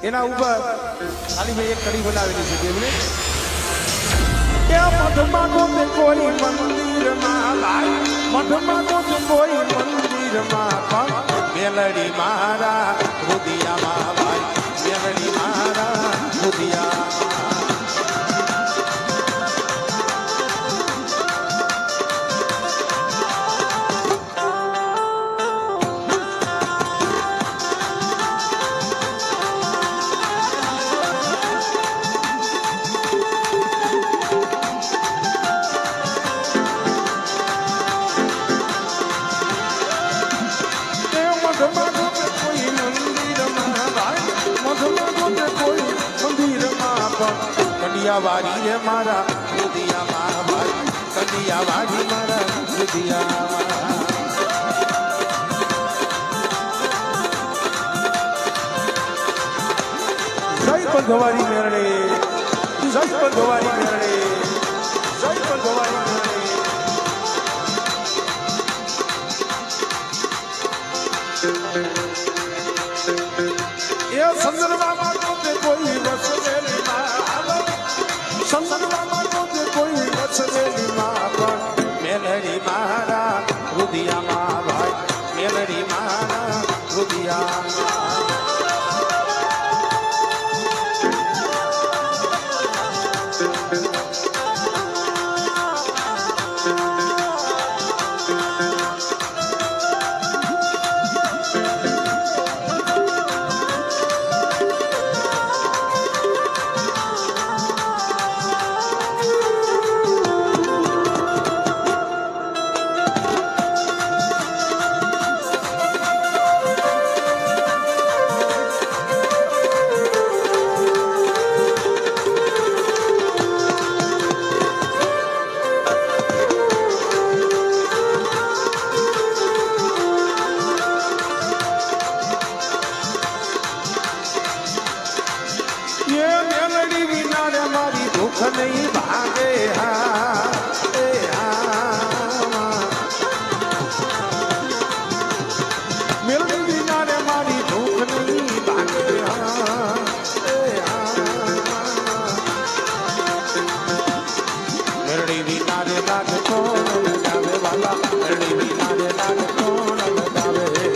એના ઉપર ખાલી મેં એક કડી બનાવેલી છે દેવને કે મધમાં ગોતે કોઈ મંદિરમાં ભાઈ મધમાં ગોતે કોઈ મંદિરમાં પણ મેલડી મારા રુદિયામાં ભાઈ મેલડી મારા રુદિયા કંડિયાવાડી રે મારા રુદિયામાં ભાઈ કંડિયાવાડી મારા રુદિયામાં જય પંધવારી મેરડે જય પંધવારી મેરડે જય પંધવારી મેરડે એ સંદર્ભમાં કોઈ વસવેલી કોઈ વસવેલી મેલડી મારા રુદિયામાં ભાઈ મેલડી મારા રુદિયામાં नहीं भागे मेलडी बिना रे मारी भूख नहीं भागे मेलडी बिना रे नाग कौन लगावे वाला मेलडी बिना रे नाग कौन लगावे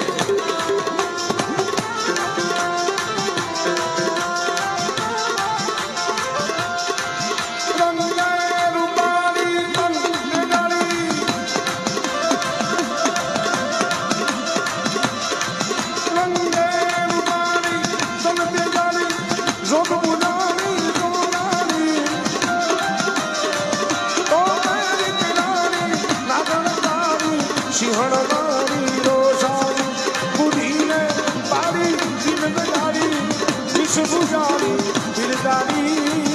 दिलदारी